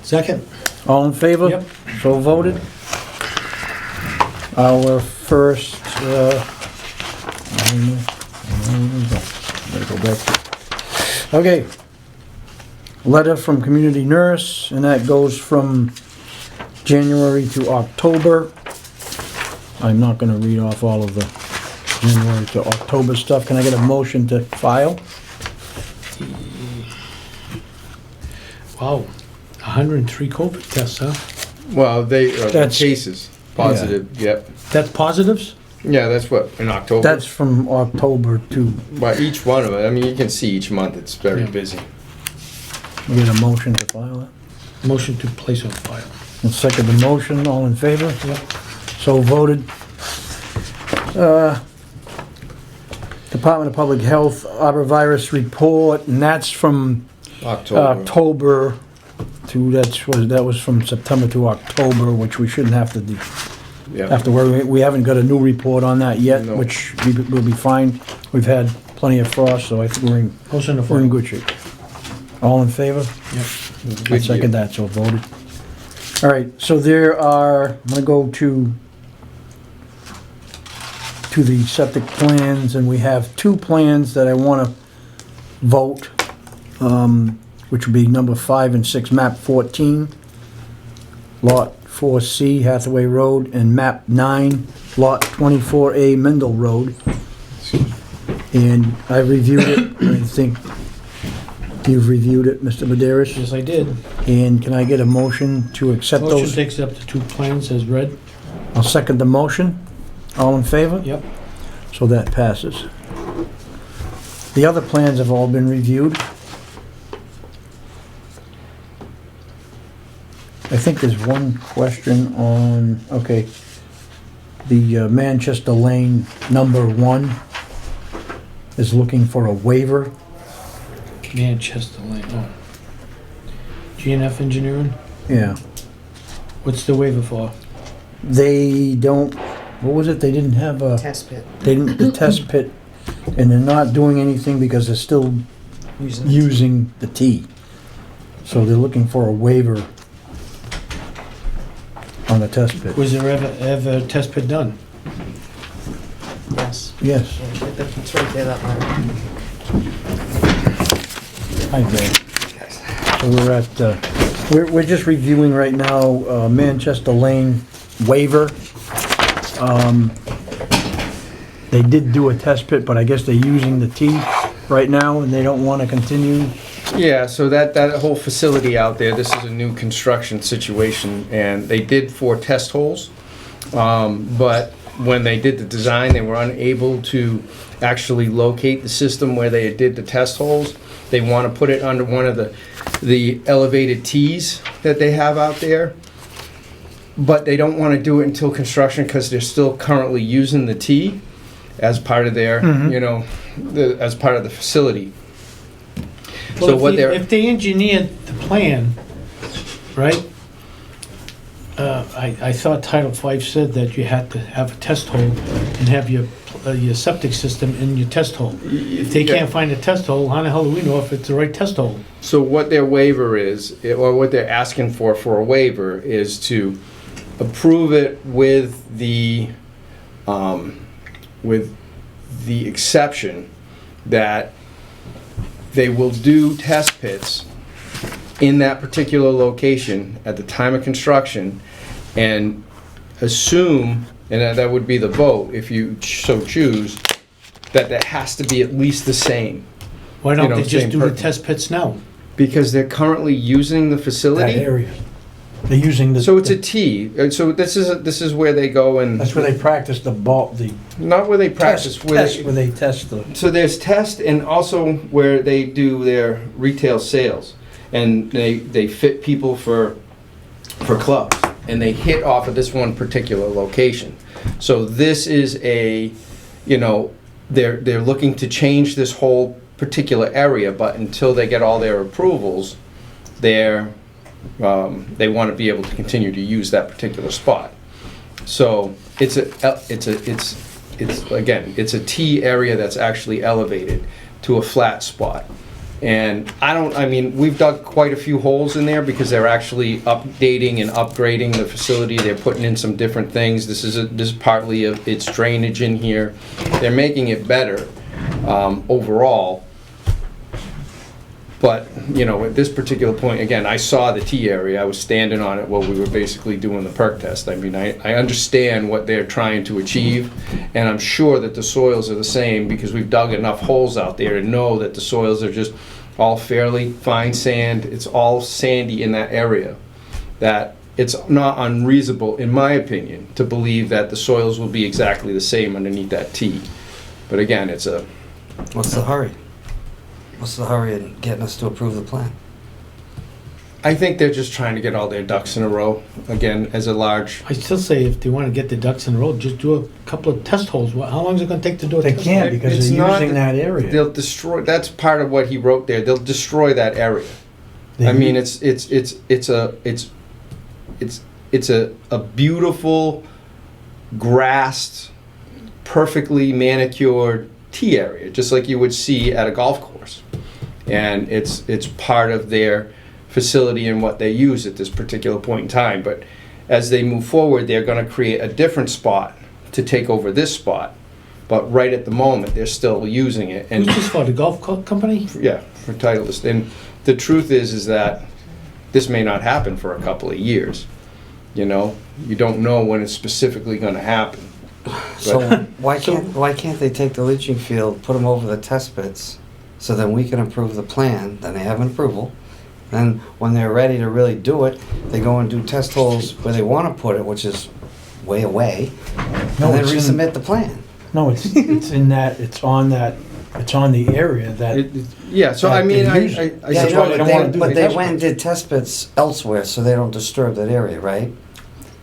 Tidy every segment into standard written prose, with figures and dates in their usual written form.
Second. All in favor? Yep. So voted. Our first, gotta go back. Okay. Letter from community nurse, and that goes from January to October. I'm not gonna read off all of the January to October stuff. Can I get a motion to file? Wow, 103 COVID tests, huh? Well, they, That's- cases, positive, yep. That's positives? Yeah, that's what, in October? That's from October to, Well, each one of it, I mean, you can see each month, it's very Yeah. busy. we get a motion to file it. Motion to place on file. And second the motion, all in favor? Yep. So voted. Department of Public Health arborvirus report, and that's from October to, that was from September to October, which we shouldn't have to do, Yeah. have to worry. We haven't got a new report on that yet, No. which will be fine. We've had plenty of frost, so I think Motion to we're in file. good shape. All in favor? Yep. I Good second year. that, so voted. All right, so there are, I'm gonna go to the septic plans, and we have two plans that I wanna vote, which would be number 5 and 6, map 14, lot 4C, Hathaway Road, and map 9, lot 24A, Mendel Road. And I reviewed it, I think you've reviewed it, Mr. Maderis. Yes, I did. And can I get a motion to accept Motion those? to accept the 2 plans as read. I'll second the motion. All in favor? Yep. So that passes. The other plans have all been reviewed. I think there's one question on, okay, the Manchester Lane number 1 is looking for a waiver. Manchester Lane, oh. GNF Engineering? Yeah. What's the waiver for? They don't, what was it? They didn't have a, Test pit. they didn't, the test pit, and they're not doing anything because they're still using the T. So they're looking for a waiver on the test pit. Was there ever a test pit done? Yes. Yes, Yeah, that's right there, that line. I agree. So we're at, we're just reviewing right now Manchester Lane waiver. They did do a test pit, but I guess they're using the T right now and they don't want to continue. Yeah, so that whole facility out there, this is a new construction situation, and they did 4 test holes. But when they did the design, they were unable to actually locate the system where they did the test holes. They want to put it under one of the elevated Ts that they have out there. But they don't want to do it until construction because they're still currently using the T as part of their, you know, as part of the facility. Well, So what they're, if they engineered the plan, right? I thought Title V said that you had to have a test hole and have your septic system in your test hole. If they can't find a test hole, how the hell do we know if it's the right test hole? so what their waiver is, or what they're asking for a waiver, is to approve it with the exception that they will do test pits in that particular location at the time of construction, and assume, and that would be the vote, if you so choose, that that has to be at least the same. Why don't You know, they just same do the purpose. test pits now? Because they're currently using the That facility. area. They're using the. So it's a T. So this is where they go and That's where they practice the ball, the not where they practice. test, where they test the. So there's test and also where they do their retail sales, and they fit people for clubs, and they hit off of this one particular location. So this is a, you know, they're looking to change this whole particular area, but until they get all their approvals, they want to be able to continue to use that particular spot. So it's again, it's a T area that's actually elevated to a flat spot. And I mean, we've dug quite a few holes in there because they're actually updating and upgrading the facility. They're putting in some different things. This is partly of its drainage in here. They're making it better overall. But, you know, at this particular point, again, I saw the T area. I was standing on it while we were basically doing the perk test. I mean, I understand what they're trying to achieve, and I'm sure that the soils are the same because we've dug enough holes out there to know that the soils are just all fairly fine sand. It's all sandy in that area. That it's not unreasonable, in my opinion, to believe that the soils will be exactly the same underneath that T. But again, it's a... What's the hurry? What's the hurry in getting us to approve the plan? I think they're just trying to get all their ducks in a row, again, as a large... I still say if they want to get the ducks in a row, just do a couple of test holes. How long is it going to take to do a They test can't hole? because It's they're not- using that area. They'll destroy, that's part of what he wrote there, they'll destroy that area. They- I mean, it's a beautiful, grassed, perfectly manicured tea area, just like you would see at a golf course. And it's part of their facility and what they use at this particular point in time. But as they move forward, they're going to create a different spot to take over this spot. But right at the moment, they're still using it. And Who's this for, the golf company? yeah, for Titleist. And the truth is that this may not happen for a couple of years. You know, you don't know when it's specifically going to happen. So why can't they take the leaching field, put them over the test pits, so then we can approve the plan, then they have an approval. Then when they're ready to really do it, they go and do test holes where they want to put it, which is way away, No, and then it's in- resubmit the plan. No, it's in that, it's on the area that, Yeah, so I mean, I Yeah, That's I why know, they but don't wanna do but the they test went and did test pits elsewhere, so they don't disturb that area, right?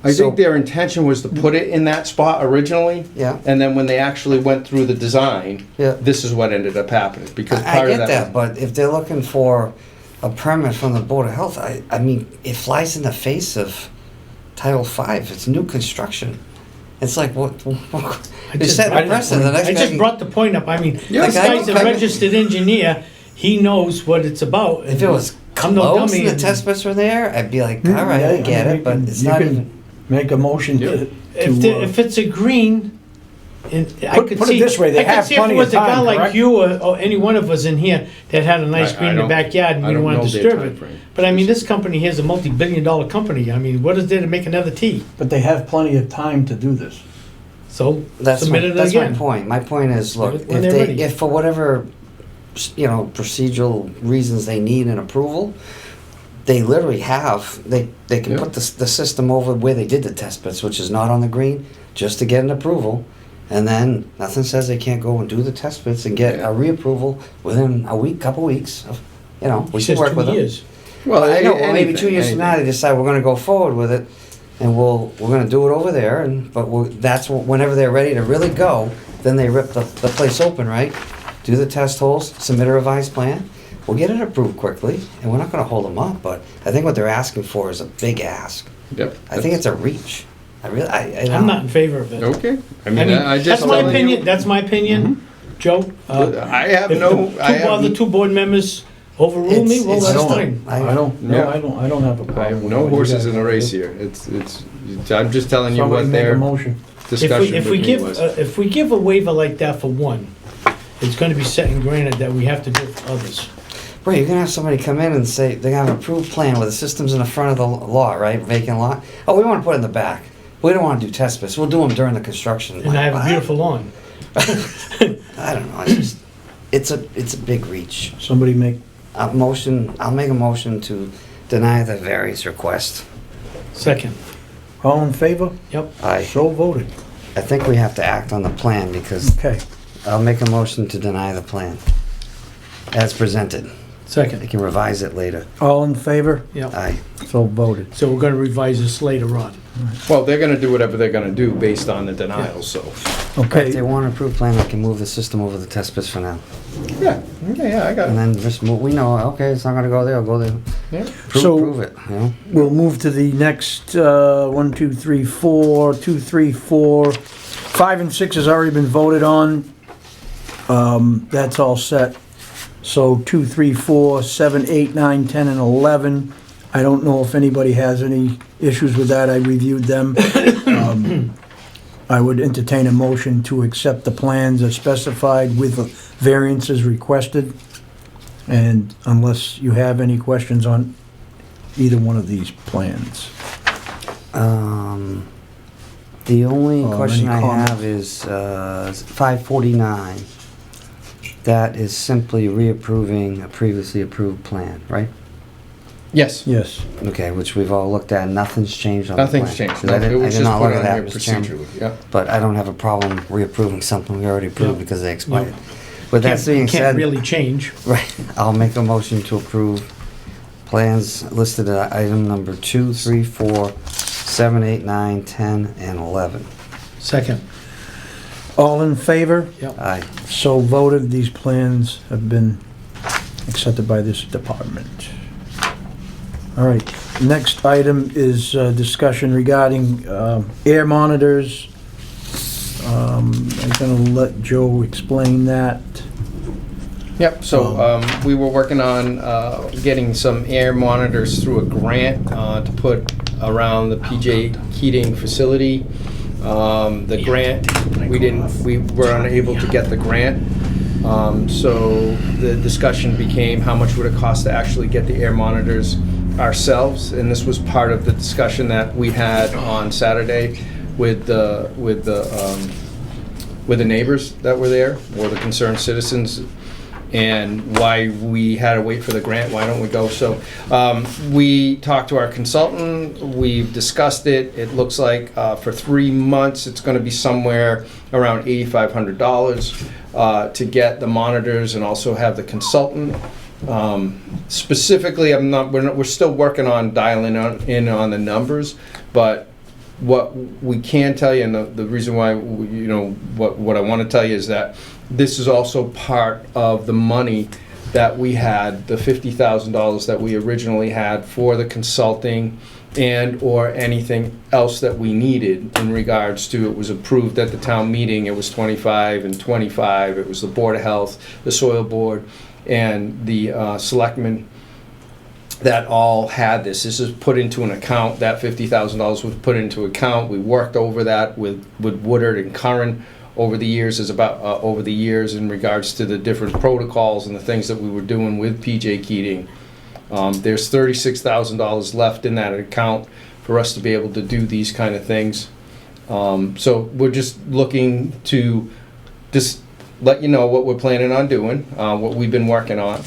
I So- think their intention was to put it in that spot originally. Yeah. And then when they actually went through the design, Yeah. this is what ended up happening. Because I part of get that, that, but if they're looking for a permit from the Board of Health, I mean, it flies in the face of Title V. It's new construction. It's like, what you're just setting brought a it precedent. The next I guy just can- brought the point up. I mean, Yeah, this like, I guy's a don't- registered engineer. He knows what it's about. If it was I'm no close dummy and the and- test pits were there, I'd be like, all right, Yeah, I get mean, it, but it's you not can even. make a motion to, If it's a green, and I Put- could put it see, this way, they I could have see if plenty it was of a guy time, like correct? you or any one of us in here that had a nice I green in the don't- backyard and I we didn't don't want to know their disturb it. timeframe. But I mean, this company here is a multi-billion-dollar company. I mean, what is there to make another T? but they have plenty of time to do this. So That's submit my, it that's my again. point. My point is, look, When they're ready. if for whatever, procedural reasons they need an approval, they literally have, they can Yeah. put the system over where they did the test pits, which is not on the green, just to get an approval. And then nothing says they can't go and do the test pits and get Yeah. a reapproval within a week, couple weeks. We He should says work 2 with them. years. well, I know, well, maybe anything, 2 years from now, anything. they decide we're gonna go forward with it, and we're gonna do it over there, that's whenever they're ready to really go, then they rip the place open, right? Do the test holes, submit a revised plan, we'll get it approved quickly, and we're not gonna hold them up, but I think what they're asking for is a big ask. Yep, I think it's a reach. I really, I I'm not in favor of it. okay. I I mean, mean, I just that's my telling you- opinion. That's my opinion, Joe. I have If no. the I two have, other two board members overrule me, well, It's that's just a- fine. I don't, no, Yeah. I don't have a problem. I have with no what you horses guys in the wanna race do. here. I'm just telling you Somebody what make a their motion. discussion If with we me give, was. if we give a waiver like that for one, it's gonna be set and granted that we have to do it for others. Right, you're gonna have somebody come in and say, they have an approved plan where the system's in the front of the lot, right, vacant lot? Oh, we wanna put it in the back. We don't wanna do test pits, we'll do them during the construction. And I have a What? beautiful lawn. I don't know, it's a big reach. Somebody make, I'll make a motion to deny the variance request. Second, all in favor? yep. So voted. I think we have to act on the plan because Okay. I'll make a motion to deny the plan as presented. They Second, can revise it later. All in favor? yep. Aye. So voted. So we're gonna revise this later on. Well, they're gonna do whatever they're gonna do based on the denial, so. If Okay, they want an approved plan, they can move the system over the test pits for now. Yeah, I got And it. then just move, we know, okay, it's not gonna go there, I'll go there. Yeah. So- Prove it, you know? we'll move to the next, 1, 2, 3, 4, 2, 3, 4. 5 and 6 has already been voted on. That's all set. So 2, 3, 4, 7, 8, 9, 10, and 11. I don't know if anybody has any issues with that. I reviewed them. I would entertain a motion to accept the plans as specified with the variances requested. And unless you have any questions on either one of these plans. The only Oh, question any I comments? have is 549. That is simply reapproving a previously approved plan, right? Yes, Yes. Okay, which we've all looked at, nothing's changed on the plan. nothing's changed. 'Cause I No, did- it I was did just not put look at on that, here Mr. Chairman. procedurally, yeah. But I don't have a problem reapproving something we already approved No. because they expired. No. With that being Can't said, really change. right, I'll make a motion to approve plans listed at item number 2, 3, 4, 7, 8, 9, 10, and 11. Second. All in favor? Yep. Aye. So voted, these plans have been accepted by this department. All right, next item is discussion regarding air monitors. I'm gonna let Joe explain that. Yep, so we were working on getting some air monitors through a grant to put around the PJ Keating facility. The grant, we were unable to get the grant. So the discussion became how much would it cost to actually get the air monitors ourselves? And this was part of the discussion that we had on Saturday with the neighbors that were there, or the concerned citizens, and why we had to wait for the grant, why don't we go? So we talked to our consultant, we've discussed it. It looks like for 3 months, it's gonna be somewhere around $8,500 to get the monitors and also have the consultant. Specifically, we're still working on dialing in on the numbers, but what we can tell you, and the reason why, what I want to tell you is that this is also part of the money that we had, the $50,000 that we originally had for the consulting and or anything else that we needed in regards to, it was approved at the town meeting, it was 25 and 25, it was the Board of Health, the Soil Board, and the selectmen that all had this. This is put into an account. That $50,000 was put into account. We worked over that with Woodard and Curran over the years, in regards to the different protocols and the things that we were doing with PJ Keating. There's $36,000 left in that account for us to be able to do these kind of things. So we're just looking to just let you know what we're planning on doing, what we've been working on.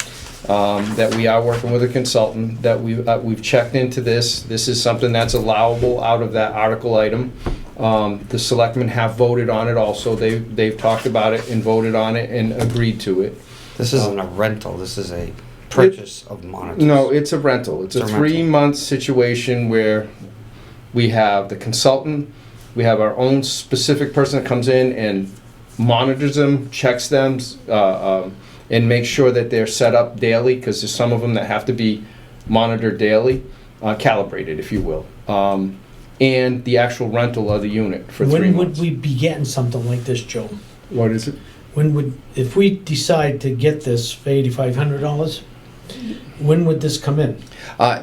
That we are working with a consultant, that we've checked into this. This is something that's allowable out of that article item. The selectmen have voted on it also. They've talked about it and voted on it and agreed to it. This isn't a rental, this is a purchase of monitors. No, it's a rental. It's a rental. 3-month situation where we have the consultant, we have our own specific person that comes in and monitors them, checks them, and make sure that they're set up daily, because there's some of them that have to be monitored daily, calibrated, if you will. And the actual rental of the unit for 3 When months. would we be getting something like this, Joe? What is it? If we decide to get this for $8,500, when would this come in?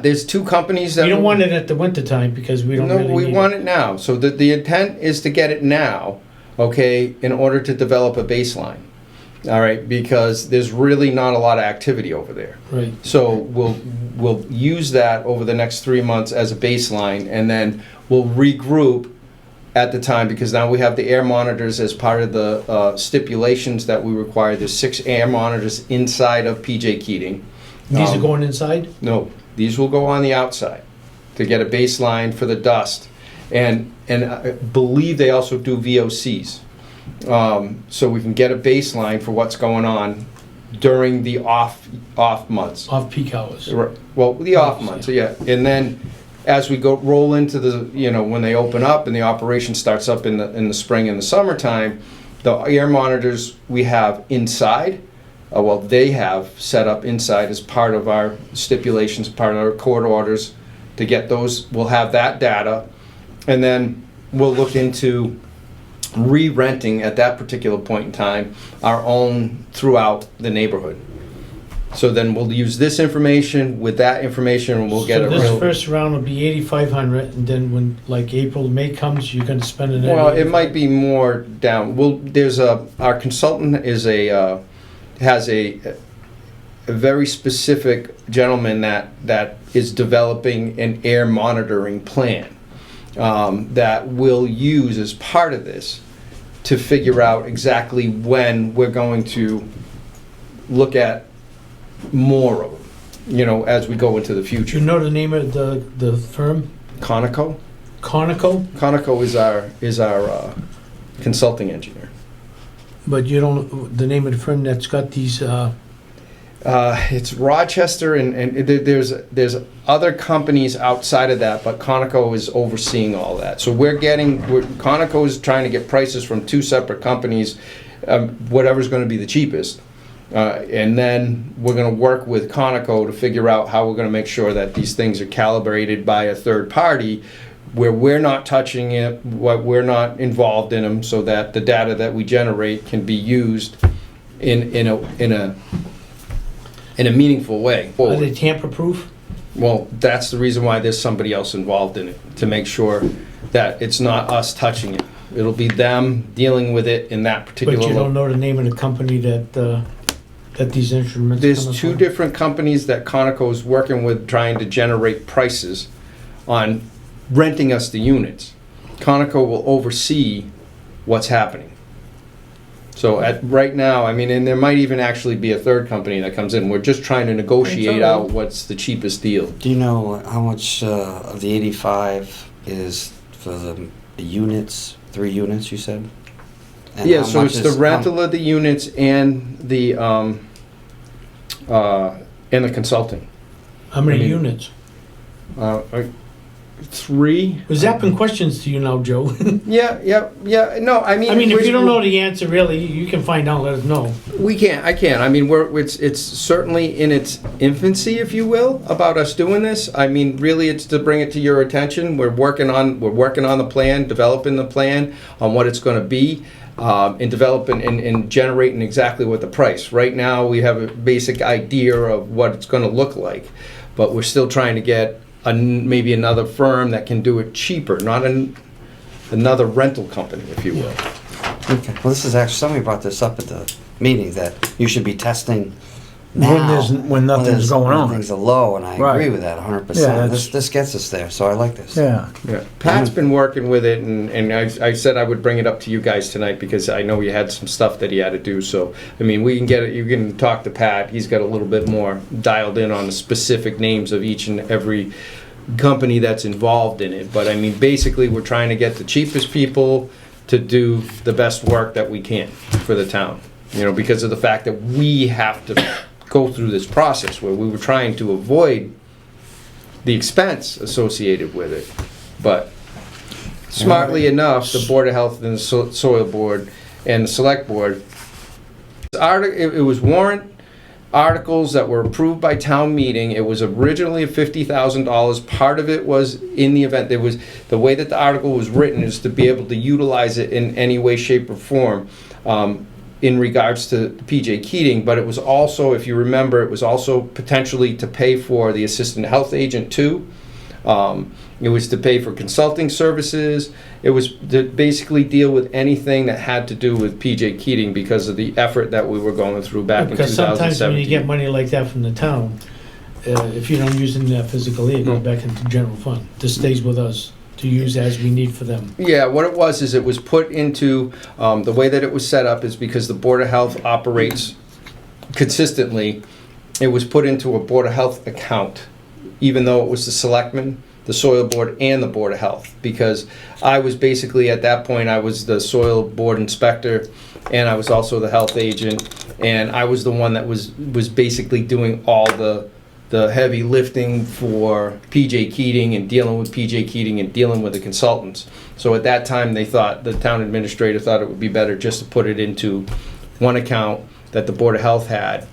There's 2 companies that... We don't want it at the winter time because we don't No, really we need want it now. So the intent is to get it now, okay, in order to develop a baseline. All right, because there's really not a lot of activity over there. Right. So we'll use that over the next 3 months as a baseline, and then we'll regroup at the time, because now we have the air monitors as part of the stipulations that we require. There's 6 air monitors inside of PJ Keating. These are going inside? No, these will go on the outside to get a baseline for the dust, and I believe they also do VOCs. So we can get a baseline for what's going on during the off months. Off-peak hours. Well, the off months, yeah. And then as we roll into the, when they open up and the operation starts up in the spring and the summertime, the air monitors we have inside, they have set up inside as part of our stipulations, part of our court orders to get those. We'll have that data, and then we'll look into re-renting at that particular point in time our own throughout the neighborhood. So then we'll use this information with that information, and we'll get So a this real... first round will be 8,500, and then when, like, April, May comes, you're gonna spend another... Well, it might be more down. Our consultant has a very specific gentleman that is developing an air monitoring plan that we'll use as part of this to figure out exactly when we're going to look at more of them, as we go into the Do you future. know the name of the firm? Conoco? Conoco? Conoco is our consulting engineer. But you don't, the name of the firm that's got these, It's Rochester, and there's other companies outside of that, but Conoco is overseeing all that. So Conoco is trying to get prices from two separate companies, whatever's going to be the cheapest. And then we're going to work with Conoco to figure out how we're going to make sure that these things are calibrated by a third party, where we're not touching it, we're not involved in them, so that the data that we generate can be used in a meaningful way. are they tamper-proof? Well, that's the reason why there's somebody else involved in it, to make sure that it's not us touching it. It'll be them dealing with it in that particular... But you don't know the name of the company that these instruments are There's coming two from? different companies that Conoco is working with, trying to generate prices on renting us the units. Conoco will oversee what's happening. So right now, and there might even actually be a third company that comes in. We're just trying to negotiate It's all right. out what's the cheapest deal. Do you know how much of the 85 is for the units, 3 units you said? And Yeah, how so much it's the is- rental of the units and the consulting. How many I mean- units? 3. Was that been questions to you now, Joe? Yeah. No, I mean, if you don't know the answer, really, you can find out, let us know. I can. It's certainly in its infancy, if you will, about us doing this. Really, it's to bring it to your attention. We're working on the plan, developing the plan on what it's going to be, and developing and generating exactly what the price. Right now, we have a basic idea of what it's going to look like, but we're still trying to get maybe another firm that can do it cheaper, not another rental company, if you will. Okay. Well, this is actually, somebody brought this up at the meeting, that you should be testing now. When nothing's going on. When things are low, and I Right. agree with that 100%. Yeah, that's- This gets us there, so I like this. Yeah. Yeah, Pat's been working with it, and I said I would bring it up to you guys tonight because I know he had some stuff that he had to do. So, we can get it. You can talk to Pat. He's got a little bit more dialed in on the specific names of each and every company that's involved in it. But basically, we're trying to get the cheapest people to do the best work that we can for the town. Because of the fact that we have to go through this process where we were trying to avoid the expense associated with it. But smartly enough, the Board of Health and the Soil Board and the Select Board, it was warrant articles that were approved by town meeting. It was originally $50,000. Part of it was in the event. The way that the article was written is to be able to utilize it in any way, shape, or form. In regards to PJ Keating, but it was also, if you remember, it was also potentially to pay for the assistant health agent too. It was to pay for consulting services. It was to basically deal with anything that had to do with PJ Keating because of the effort that we were going through back in Because sometimes when you 2017. get money like that from the town, if you don't use it in that physical aid, it goes back into general fund. This stays with us to use as we need for them. Yeah, what it was is it was put into, the way that it was set up is because the Board of Health operates consistently. It was put into a Board of Health account, even though it was the Selectmen, the Soil Board, and the Board of Health. Because I was basically, at that point, I was the Soil Board Inspector, and I was also the health agent, and I was the one that was basically doing all the heavy lifting for PJ Keating and dealing with PJ Keating and dealing with the consultants. So at that time, the town administrator thought it would be better just to put it into one account that the Board of Health had,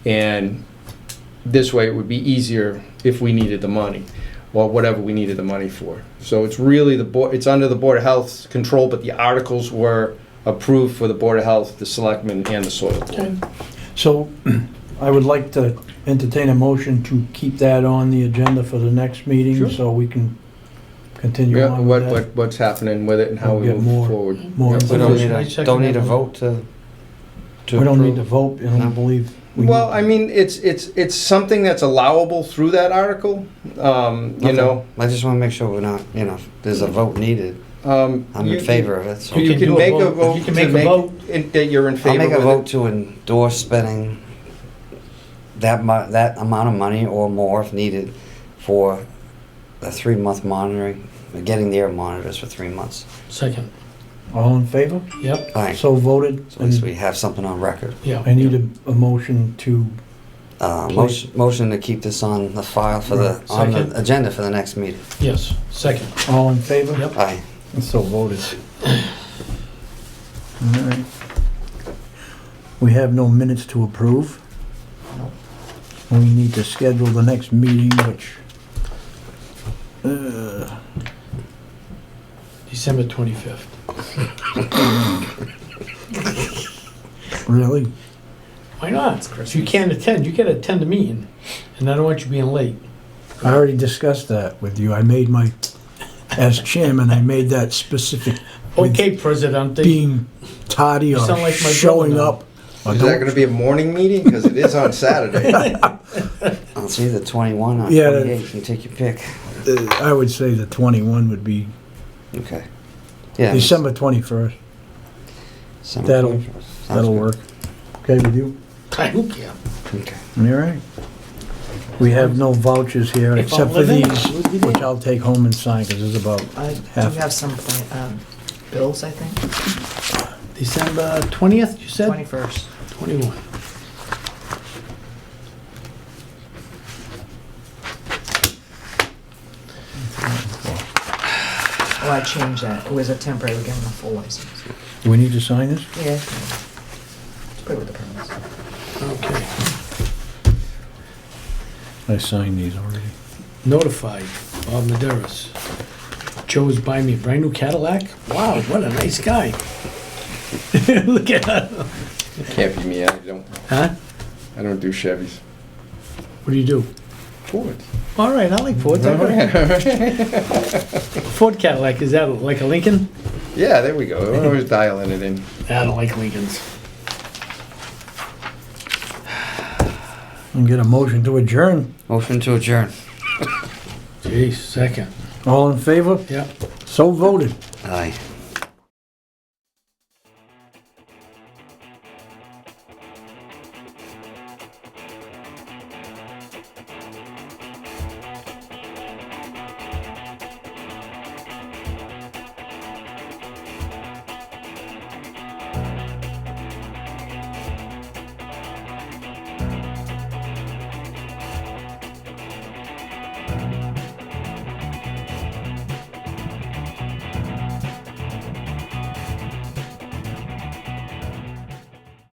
and this way it would be easier if we needed the money, or whatever we needed the money for. So it's really it's under the Board of Health's control, but the articles were approved for the Board of Health, the Selectmen, and the Soil Board. Okay. So, I would like to entertain a motion to keep that on the agenda for the next meeting, Sure. so we can continue Yeah, on with that. what's happening with it and how We'll we get move more- forward. more Yep. We don't need I a, second don't need that a one. vote to We don't need to approve? vote, I No. don't believe. we Well, need- I mean, it's something that's allowable through that article, you Okay. know. I just wanna make sure we're not, there's a vote needed. I'm You- in favor of it, so. You can can do a make a vote. vote You can to make a vote. that you're in I'll favor make a with vote it. to endorse spending that amount of money or more if needed for a 3-month monitoring, getting the air monitors for 3 months. Second. All in favor? Yep, Aye. So voted. So at least and we have something on record. yeah. I need a motion to, Motion to keep this on the file for the, on Second. the agenda for the next meeting. Yes, second. all in favor? Yep. Aye. So voted. All right. We have no minutes to approve. We need to schedule the next meeting, which, December 25th. really? Why not? If you can't attend, you can attend the meeting, and I don't want you being late. I already discussed that with you. I made my, as chairman, I made that specific. with Okay, Presidente. Being tardy You or sound like my showing brother now. up. or Is that don't- gonna be a morning meeting? Because it is on Saturday. It's either 21 or Yeah, 28, you can take your pick. I would say the 21 would be Okay. Yeah. December 21st. December That'll- 21st. Sounds That'll good. work. Okay with you? I don't care. Okay. All right. We have no vouchers here If I'm except for living, these, we'll be which there. I'll take home and sign because there's about I do half. have some bills, I think. December 20th, you said? 21st. 21. Oh, I changed that. It was a temporary, we're getting a full license. Do we need to sign this? Yeah. Let's put it with the permits. Okay. I signed these already. Notified, Bob Maderas. Joe is buying me a brand new Cadillac. Wow, what a nice guy. Look at that. Can't be me. Huh? I don't do Chevys. What do you do? Ford. All right, I like Fords. Ford Cadillac, is that like a Lincoln? Yeah, there we go. We're always dialing it in. I don't like Lincolns. And get a motion to adjourn. Motion to adjourn. Jeez, second. All in favor? Yeah. So voted. Aye.